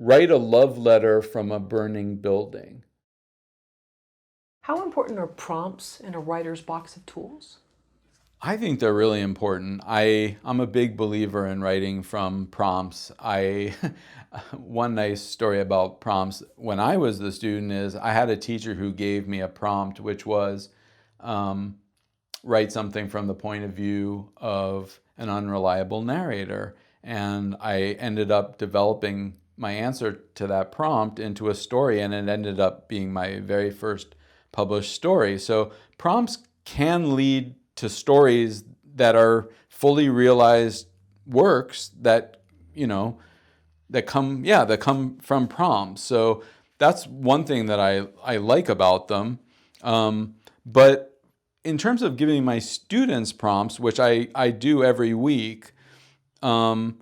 write a love letter from a burning building. How important are prompts in a writer's box of tools? I think they're really important. I'm a big believer in writing from prompts. One nice story about prompts when I was the student is I had a teacher who gave me a prompt, which was write something from the point of view of an unreliable narrator. And I ended up developing my answer to that prompt into a story, and it ended up being my very first published story. So prompts can lead to stories that are fully realized works that, that come from prompts. So that's one thing that I like about them. But in terms of giving my students prompts, which I do every week, I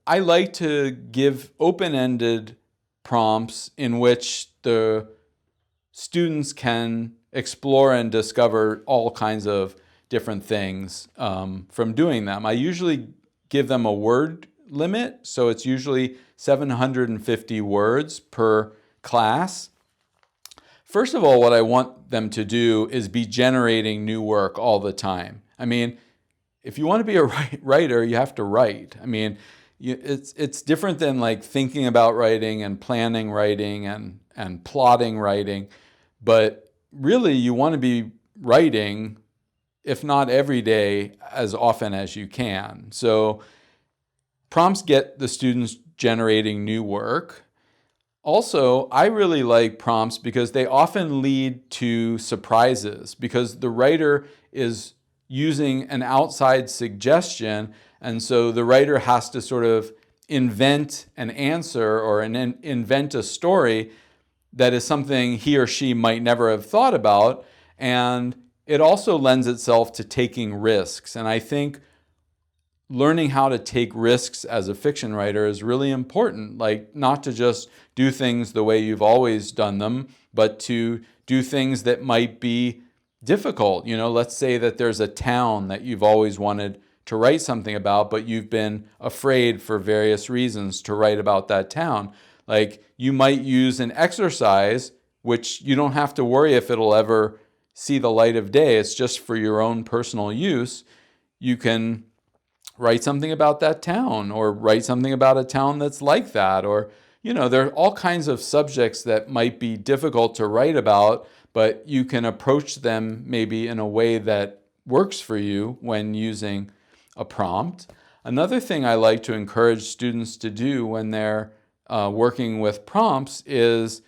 like to give open-ended prompts in which the students can explore and discover all kinds of different things from doing them. I usually give them a word limit, so it's usually 750 words per class. First of all, what I want them to do is be generating new work all the time. I mean, if you want to be a writer, you have to write. I mean, it's different than like thinking about writing and planning writing and plotting writing. But really, you want to be writing, if not every day, as often as you can. So prompts get the students generating new work. Also, I really like prompts because they often lead to surprises, because the writer is using an outside suggestion, and so the writer has to sort of invent an answer or invent a story that is something he or she might never have thought about. And it also lends itself to taking risks. And I think learning how to take risks as a fiction writer is really important. Like, not to just do things the way you've always done them, but to do things that might be difficult. Let's say that there's a town that you've always wanted to write something about, but you've been afraid for various reasons to write about that town. Like, you might use an exercise, which you don't have to worry if it'll ever see the light of day. It's just for your own personal use. You can write something about that town, or write something about a town that's like that. Or, there are all kinds of subjects that might be difficult to write about, but you can approach them maybe in a way that works for you when using a prompt. Another thing I like to encourage students to do when they're working with prompts is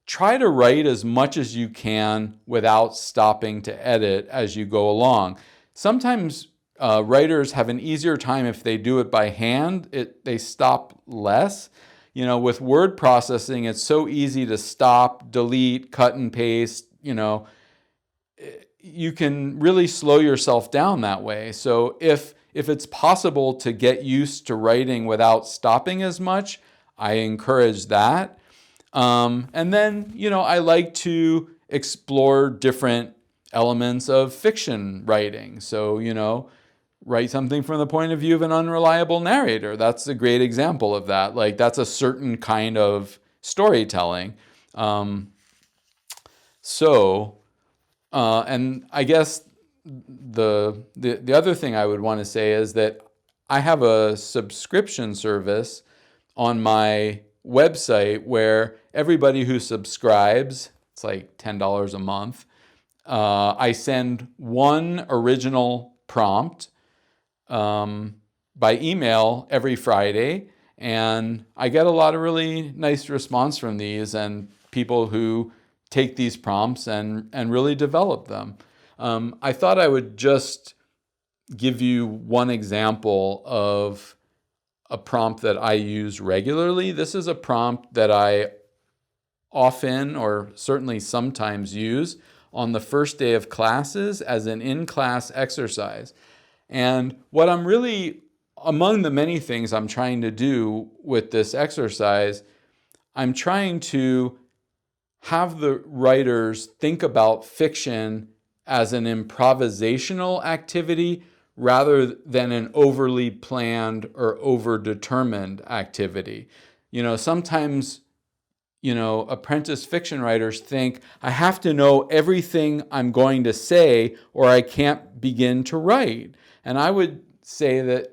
try to write as much as you can without stopping to edit as you go along. Sometimes writers have an easier time if they do it by hand. They stop less. With word processing, it's so easy to stop, delete, cut and paste. You can really slow yourself down that way. So if it's possible to get used to writing without stopping as much, I encourage that. And then, I like to explore different elements of fiction writing. So, write something from the point of view of an unreliable narrator. That's a great example of that. Like, that's a certain kind of storytelling. And I guess the other thing I would want to say is that I have a subscription service on my website where everybody who subscribes, it's like $10 a month, I send one original prompt by email every Friday, and I get a lot of really nice response from these and people who take these prompts and really develop them. I thought I would just give you one example of a prompt that I use regularly. This is a prompt that I often, or certainly sometimes, use on the first day of classes as an in-class exercise. And what I'm really, among the many things I'm trying to do with this exercise, I'm trying to have the writers think about fiction as an improvisational activity rather than an overly planned or over-determined activity. Sometimes, apprentice fiction writers think, I have to know everything I'm going to say or I can't begin to write. And I would say that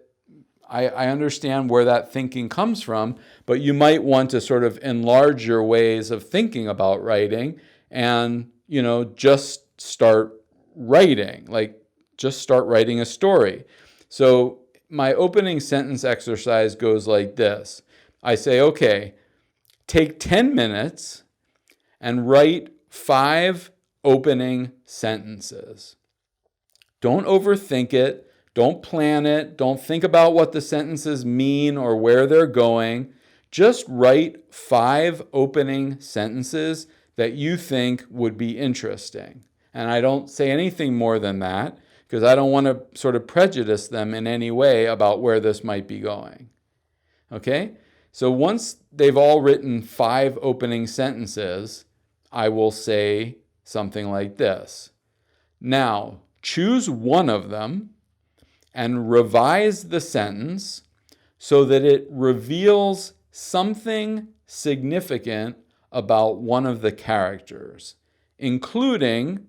I understand where that thinking comes from, but you might want to sort of enlarge your ways of thinking about writing and, just start writing, just start writing a story. So my opening sentence exercise goes like this. I say, okay, take 10 minutes and write 5 opening sentences. Don't overthink it. Don't plan it. Don't think about what the sentences mean or where they're going. Just write 5 opening sentences that you think would be interesting. And I don't say anything more than that because I don't want to sort of prejudice them in any way about where this might be going. Okay? So once they've all written 5 opening sentences, I will say something like this. Now, choose one of them and revise the sentence so that it reveals something significant about one of the characters, including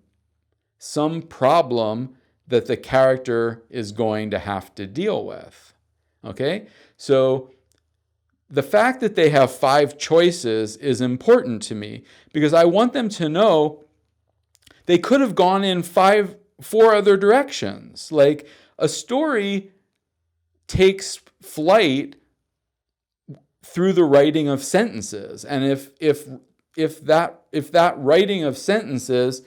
some problem that the character is going to have to deal with. Okay? So the fact that they have 5 choices is important to me because I want them to know they could have gone in 4 other directions. Like, a story takes flight through the writing of sentences. And if that writing of sentences,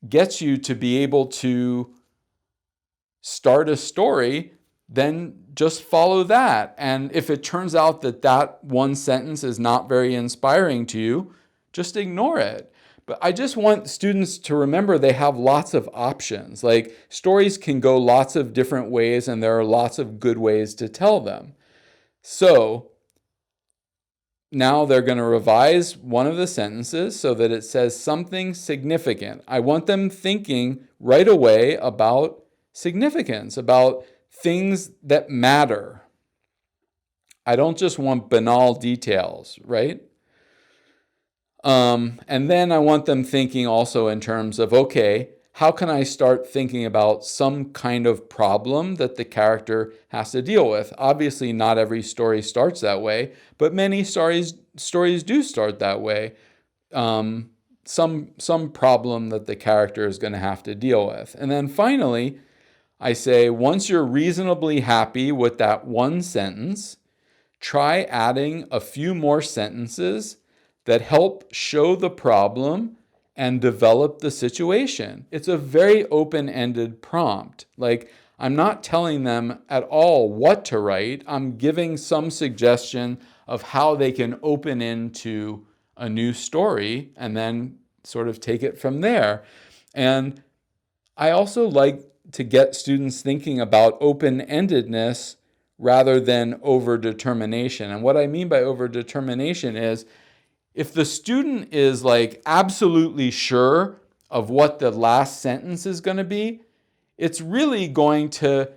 gets you to be able to start a story, then just follow that. And if it turns out that one sentence is not very inspiring to you, just ignore it. But I just want students to remember they have lots of options. Like, stories can go lots of different ways, and there are lots of good ways to tell them. So now they're going to revise one of the sentences so that it says something significant. I want them thinking right away about significance, about things that matter. I don't just want banal details, right? And then I want them thinking also in terms of, okay, how can I start thinking about some kind of problem that the character has to deal with? Obviously, not every story starts that way, but many stories do start that way. Some problem that the character is going to have to deal with. And then finally, I say, once you're reasonably happy with that one sentence, try adding a few more sentences that help show the problem and develop the situation. It's a very open-ended prompt. Like, I'm not telling them at all what to write. I'm giving some suggestion of how they can open into a new story and then sort of take it from there. And I also like to get students thinking about open-endedness rather than over-determination. And what I mean by over-determination is, if the student is like absolutely sure of what the last sentence is going to be, it's really going to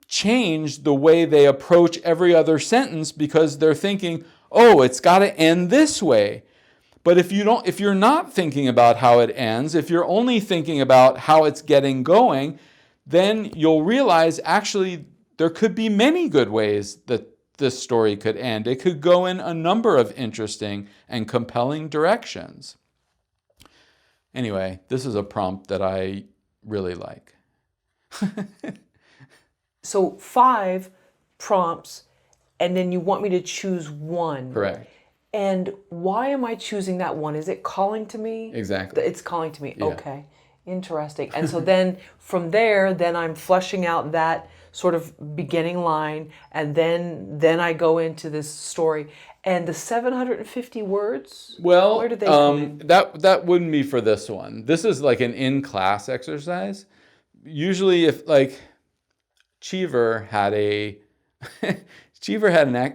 change the way they approach every other sentence because they're thinking, oh, it's got to end this way. But if you're not thinking about how it ends, if you're only thinking about how it's getting going, then you'll realize actually there could be many good ways that this story could end. It could go in a number of interesting and compelling directions. Anyway, this is a prompt that I really like. So 5 prompts, and then you want me to choose one. Correct. And why am I choosing that one? Is it calling to me? Exactly. It's calling to me. Yeah. Okay. Interesting. And so then from there, then I'm fleshing out that sort of beginning line, and then I go into this story. And the 750 words, well, where do they come in? that wouldn't be for this one. This is like an in-class exercise. Usually, if like Cheever had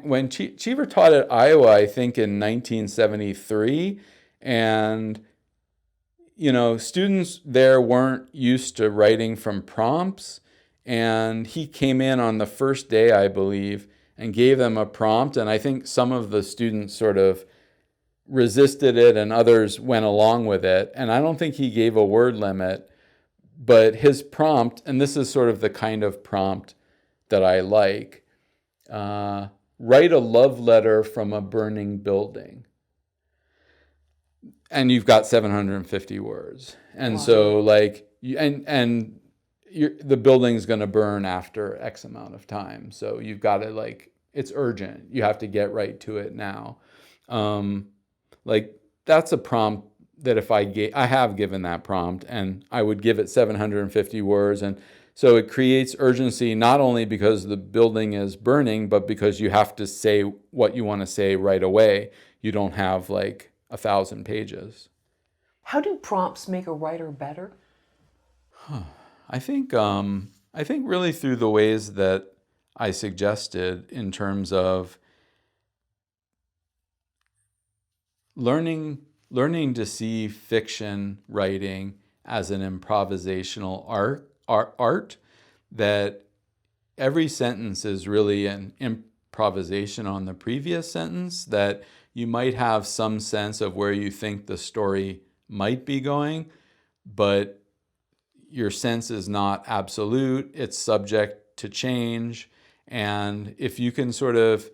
when Cheever taught at Iowa, I think in 1973, and students there weren't used to writing from prompts. And he came in on the first day, I believe, and gave them a prompt. And I think some of the students sort of resisted it and others went along with it. And I don't think he gave a word limit, but his prompt, and this is sort of the kind of prompt that I like, write a love letter from a burning building. And you've got 750 words. And Wow. So the building's going to burn after X amount of time. So you've got to it's urgent. You have to get right to it now. That's a prompt that if I have given that prompt, and I would give it 750 words. And so it creates urgency, not only because the building is burning, but because you have to say what you want to say right away. You don't have 1,000 pages. How do prompts make a writer better? I think really through the ways that I suggested, in terms of learning to see fiction writing as an improvisational art, that every sentence is really an improvisation on the previous sentence, that you might have some sense of where you think the story might be going, but your sense is not absolute. It's subject to change. And if you can sort of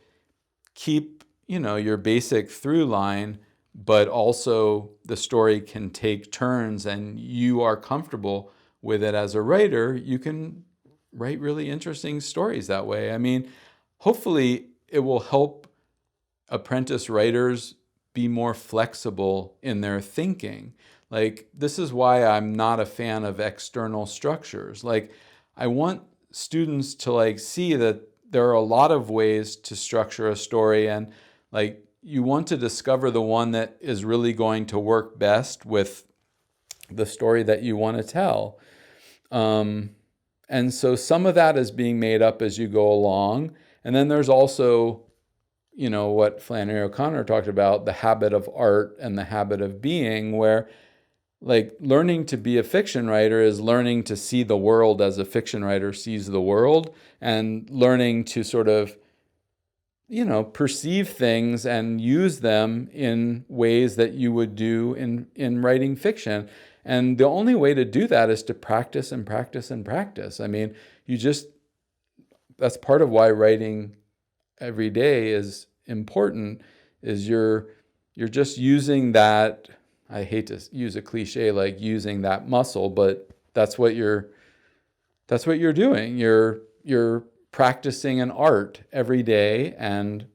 keep, your basic through line, but also the story can take turns and you are comfortable with it as a writer, you can write really interesting stories that way. I mean, hopefully it will help apprentice writers be more flexible in their thinking. This is why I'm not a fan of external structures. I want students to see that there are a lot of ways to structure a story, and you want to discover the one that is really going to work best with the story that you want to tell. And so some of that is being made up as you go along. And then there's also, what Flannery O'Connor talked about, the habit of art and the habit of being, where learning to be a fiction writer is learning to see the world as a fiction writer sees the world, and learning to sort of, perceive things and use them in ways that you would do in writing fiction. And the only way to do that is to practice and practice and practice. I mean, that's part of why writing every day is important, is you're just using that. I hate to use a cliche like using that muscle, but that's what you're doing. You're practicing an art every day, and